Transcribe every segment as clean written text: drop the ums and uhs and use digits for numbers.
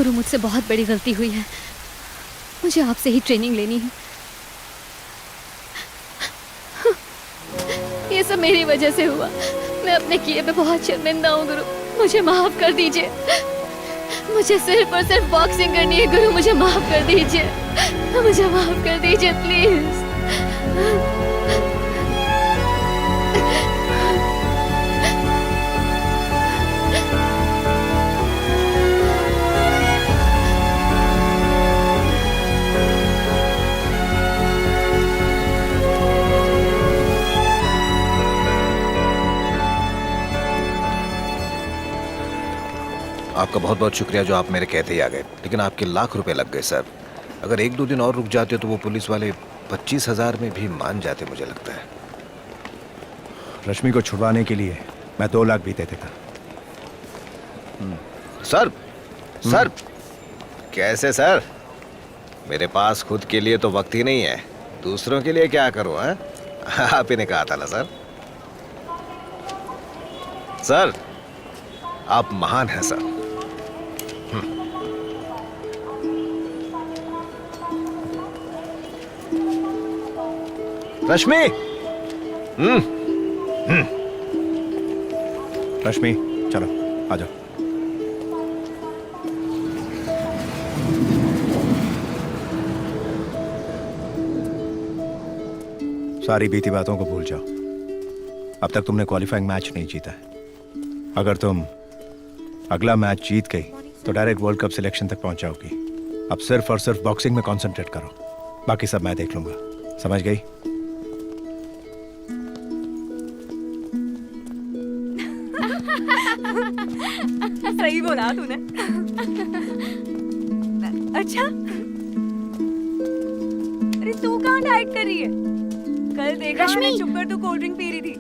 गुरु मुझसे बहुत बड़ी गलती हुई है, मुझे आपसे ही ट्रेनिंग लेनी है। ये सब मेरी वजह से हुआ, मैं अपने किए पे बहुत शर्मिंदा हूँ गुरु, मुझे माफ कर दीजिए। मुझे सिर्फ और सिर्फ बॉक्सिंग करनी है गुरु, मुझे माफ कर दीजिए, मुझे माफ कर दीजिए प्लीज। आपका बहुत बहुत शुक्रिया जो आप मेरे कहते ही आ गए, लेकिन आपके लाख रुपए लग गए सर। अगर 1-2 दिन और रुक जाते तो वो पुलिस वाले 25,000 में भी मान जाते मुझे लगता है। रश्मि को छुड़वाने के लिए मैं 2 लाख भी दे देता। सर सर कैसे सर? मेरे पास खुद के लिए तो वक्त ही नहीं है, दूसरों के लिए क्या करूं? हैं? आप ही ने कहा था ना सर। सर आप महान हैं सर। रश्मि, रश्मि चलो आ जाओ। सारी बीती बातों को भूल जाओ। अब तक तुमने क्वालिफाइंग मैच नहीं जीता है। अगर तुम अगला मैच जीत गई तो डायरेक्ट वर्ल्ड कप सिलेक्शन तक पहुंच जाओगी। अब सिर्फ और सिर्फ बॉक्सिंग में कंसंट्रेट करो, बाकी सब मैं देख लूंगा। समझ गई? सही बोला तूने। अच्छा, अरे तू कहाँ डाइट कर रही है? कल देखा रश्मि, मैंने चुप कर तू कोल्ड ड्रिंक पी रही थी।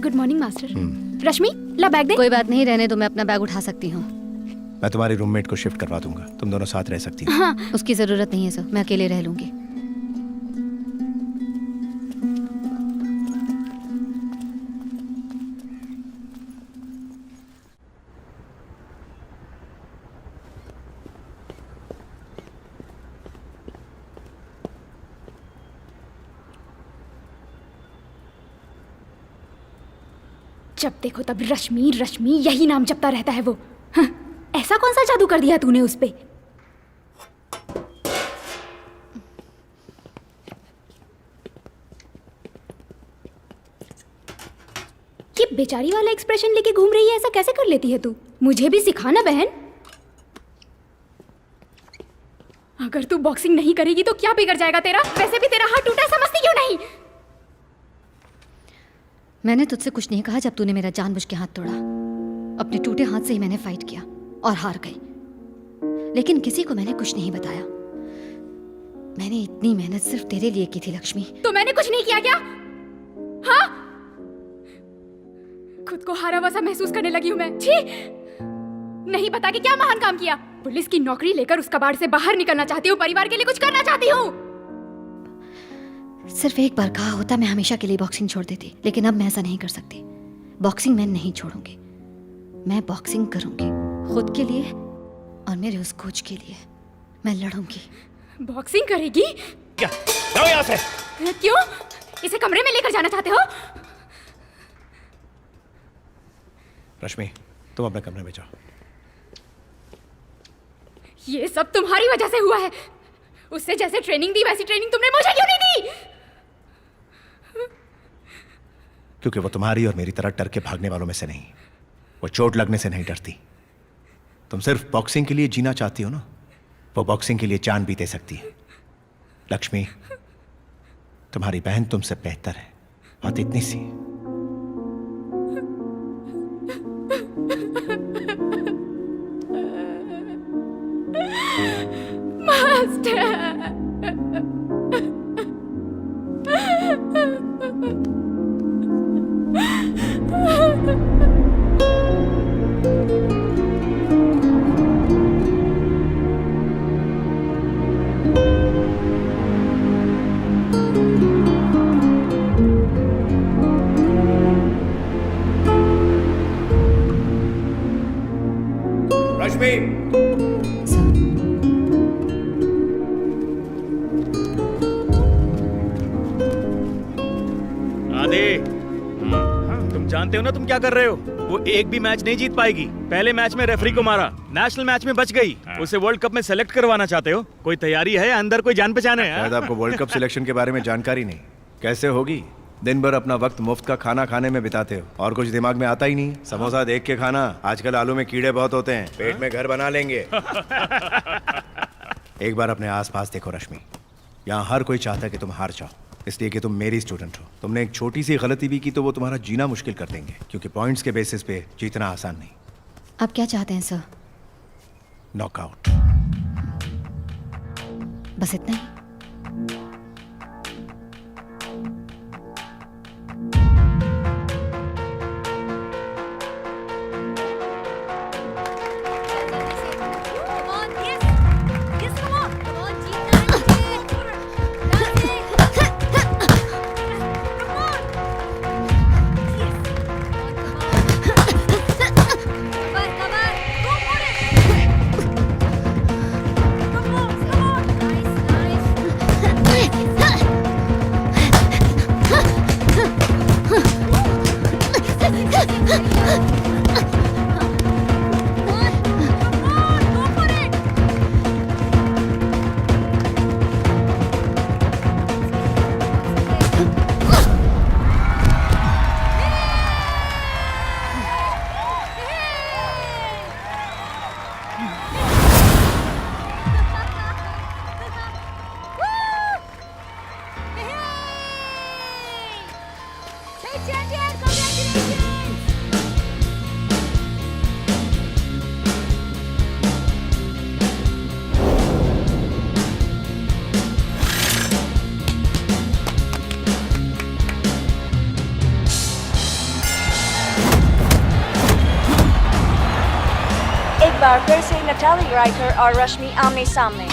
Good morning master. रश्मि ला बैग दे। कोई बात नहीं, रहने दो, मैं अपना बैग उठा सकती हूँ। मैं तुम्हारी रूममेट को शिफ्ट करवा दूंगा, तुम दोनों साथ रह सकती हो। हाँ, उसकी जरूरत नहीं है सर, मैं अकेले रह लूंगी। जब देखो तब रश्मि रश्मि यही नाम जपता रहता है वो। हाँ, ऐसा कौन सा जादू कर दिया तूने उस पे? ये बेचारी वाला एक्सप्रेशन लेके घूम रही है, ऐसा कैसे कर लेती है तू? मुझे भी सिखाना बहन। अगर तू बॉक्सिंग नहीं करेगी तो क्या बिगड़ जाएगा तेरा? वैसे भी तेरा हाथ टूटा, समझती क्यों नहीं? मैंने तुझसे कुछ नहीं कहा जब तूने मेरा जानबूझ के हाथ तोड़ा। अपने टूटे हाथ से ही मैंने फाइट किया और हार गई, लेकिन किसी को मैंने कुछ नहीं बताया। मैंने इतनी मेहनत सिर्फ तेरे लिए की थी लक्ष्मी। तो मैंने कुछ नहीं किया क्या? हाँ, खुद को हारा हुआ सा महसूस करने लगी हूं मैं। छी, नहीं बता के क्या महान काम किया? पुलिस की नौकरी लेकर उस कबाड़ से बाहर निकलना चाहती हूँ, परिवार के लिए कुछ करना चाहती हूँ। सिर्फ एक बार कहा होता मैं हमेशा के लिए बॉक्सिंग छोड़ देती, लेकिन अब मैं ऐसा नहीं कर सकती। बॉक्सिंग मैं नहीं छोड़ूंगी, मैं बॉक्सिंग करूंगी खुद के लिए और मेरे उस कोच के लिए। मैं लड़ूंगी। बॉक्सिंग करेगी? क्या? जाओ यहाँ से। क्यों? इसे कमरे में लेकर जाना चाहते हो? रश्मि तुम अपने कमरे में जाओ। ये सब तुम्हारी वजह से हुआ है। उससे जैसे ट्रेनिंग दी वैसी ट्रेनिंग तुमने मुझे क्यों नहीं दी? क्योंकि वो तुम्हारी और मेरी तरह डर के भागने वालों में से नहीं, वो चोट लगने से नहीं डरती। तुम सिर्फ बॉक्सिंग के लिए जीना चाहती हो ना, वो बॉक्सिंग के लिए जान भी दे सकती है। लक्ष्मी, तुम्हारी बहन तुमसे बेहतर है, बात इतनी सी। रश्मि, सर आदि, तुम जानते हो ना तुम क्या कर रहे हो? वो एक भी मैच नहीं जीत पाएगी। पहले मैच में रेफरी को मारा, नेशनल मैच में बच गई। उसे वर्ल्ड कप में सेलेक्ट करवाना चाहते हो? कोई तैयारी है? अंदर कोई जान पहचान है? शायद आपको वर्ल्ड कप सिलेक्शन के बारे में जानकारी नहीं। कैसे होगी? दिन भर अपना वक्त मुफ्त का खाना खाने में बिताते हो और कुछ दिमाग में आता ही नहीं। समोसा देख के खाना, आजकल आलू में कीड़े बहुत होते हैं, पेट में घर बना लेंगे। एक बार अपने आसपास देखो रश्मि, यहाँ हर कोई चाहता है कि तुम हार जाओ, इसलिए कि तुम मेरी स्टूडेंट हो। तुमने एक छोटी सी गलती भी की तो वो तुम्हारा जीना मुश्किल कर देंगे, क्योंकि पॉइंट्स के बेसिस पे जीतना आसान नहीं। आप क्या चाहते हैं सर? नॉकआउट। बस इतना ही? बार फिर से नटाली राइकर और रश्मि आमने सामने।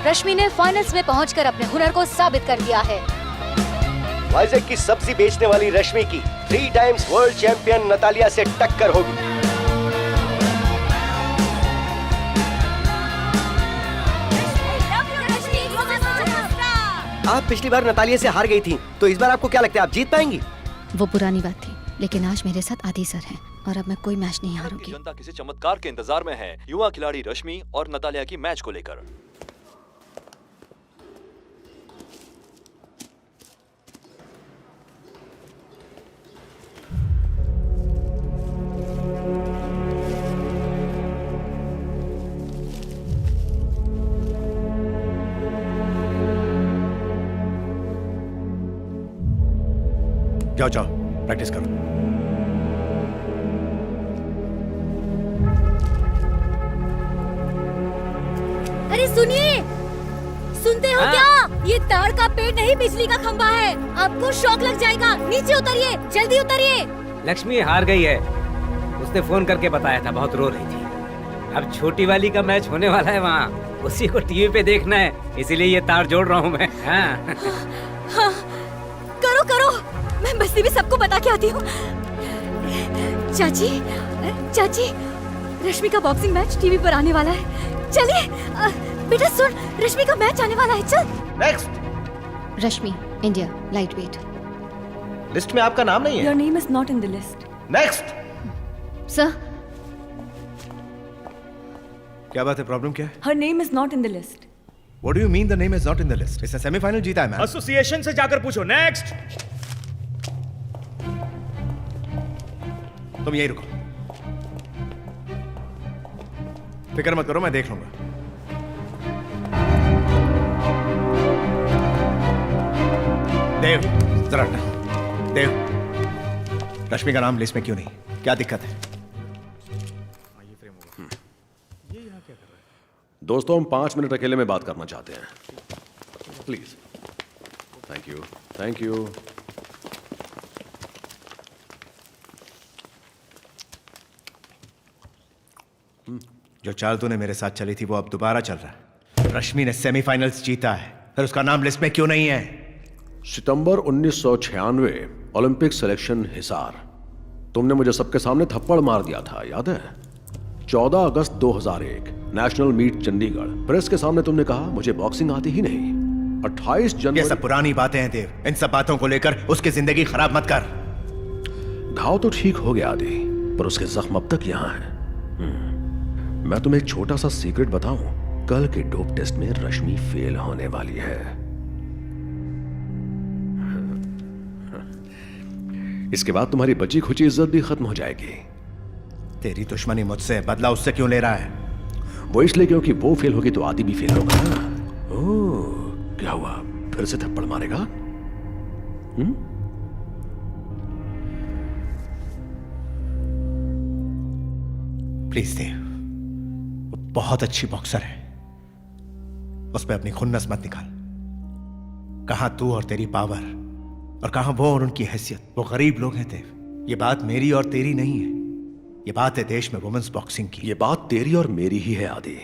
रश्मि ने फाइनल्स में पहुंचकर अपने हुनर को साबित कर दिया है। वाइजैक की सब्जी बेचने वाली रश्मि की 3 टाइम्स वर्ल्ड चैंपियन नतालिया से टक्कर होगी। आप पिछली बार नतालिया से हार गई थी, तो इस बार आपको क्या लगता है आप जीत पाएंगी? वो पुरानी बात थी, लेकिन आज मेरे साथ आदि सर हैं और अब मैं कोई मैच नहीं हारूंगी। जनता किसी चमत्कार के इंतजार में है युवा खिलाड़ी रश्मि और नतालिया की मैच को लेकर। जाओ जाओ प्रैक्टिस करो। अरे सुनिए, सुनते हो क्या? ये तार का पेड़ नहीं, बिजली का खंभा है। आपको शॉक लग जाएगा। नीचे उतरिए, जल्दी उतरिए। लक्ष्मी हार गई है, उसने फोन करके बताया था, बहुत रो रही थी। अब छोटी वाली का मैच होने वाला है वहाँ, उसी को टीवी पे देखना है, इसीलिए ये तार जोड़ रहा हूँ मैं। हाँ। हाँ, करो करो, मैं बस्ती में सबको बता के आती हूँ। चाची, चाची, रश्मि का बॉक्सिंग मैच टीवी पर आने वाला है। चलिए बेटा, सुन, रश्मि का मैच आने वाला है, चल। नेक्स्ट। रश्मि, इंडिया, लाइट वेट। लिस्ट में आपका नाम नहीं है। Your name is not in the list. Next. Sir, क्या बात है, प्रॉब्लम क्या है? Her name is not in the list. What do you mean the name is not in the list? इसने सेमीफाइनल जीता है मैम। एसोसिएशन से जाकर पूछो। नेक्स्ट। तुम यही रुको, फिक्र मत करो, मैं देख लूंगा। देव, जरा हटना। देव, रश्मि का नाम लिस्ट में क्यों नहीं? क्या दिक्कत है? दोस्तों, हम 5 मिनट अकेले में बात करना चाहते हैं, please. Thank you, thank you. जो चाल तूने मेरे साथ चली थी वो अब दोबारा चल रहा है। रश्मि ने सेमीफाइनल्स जीता है, फिर उसका नाम लिस्ट में क्यों नहीं है? सितंबर 1996 ओलंपिक सिलेक्शन हिसार। तुमने मुझे सबके सामने थप्पड़ मार दिया था, याद है? 14 अगस्त 2001 नेशनल मीट चंडीगढ़। प्रेस के सामने तुमने कहा मुझे बॉक्सिंग आती ही नहीं। 28 जनवरी। ये सब पुरानी बातें हैं देव, इन सब बातों को लेकर उसकी जिंदगी खराब मत कर। घाव तो ठीक हो गया आदि, पर उसके जख्म अब तक यहां हैं। मैं तुम्हें एक छोटा सा सीक्रेट बताऊं, कल के डोप टेस्ट में रश्मि फेल होने वाली है। इसके बाद तुम्हारी बची खुची इज्जत भी खत्म हो जाएगी। तेरी दुश्मनी मुझसे, बदला उससे क्यों ले रहा है? वो इसलिए क्योंकि वो फेल होगी तो आदि भी फेल होगा ना। ओह, क्या हुआ, फिर से थप्पड़ मारेगा? प्लीज देव, वो बहुत अच्छी बॉक्सर है, उस पर अपनी खुन्नस मत निकाल। कहां तू और तेरी पावर, और कहां वो और उनकी हैसियत। वो गरीब लोग हैं देव। ये बात मेरी और तेरी नहीं है, ये बात है देश में वुमेन्स बॉक्सिंग की। ये बात तेरी और मेरी ही है आदि।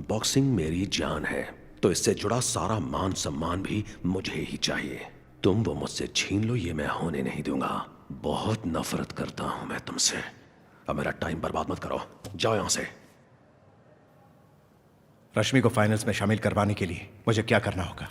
बॉक्सिंग मेरी जान है, तो इससे जुड़ा सारा मान सम्मान भी मुझे ही चाहिए। तुम वो मुझसे छीन लो, ये मैं होने नहीं दूंगा। बहुत नफरत करता हूं मैं तुमसे। अब मेरा टाइम बर्बाद मत करो, जाओ यहां से। रश्मि को फाइनल्स में शामिल करवाने के लिए मुझे क्या करना होगा?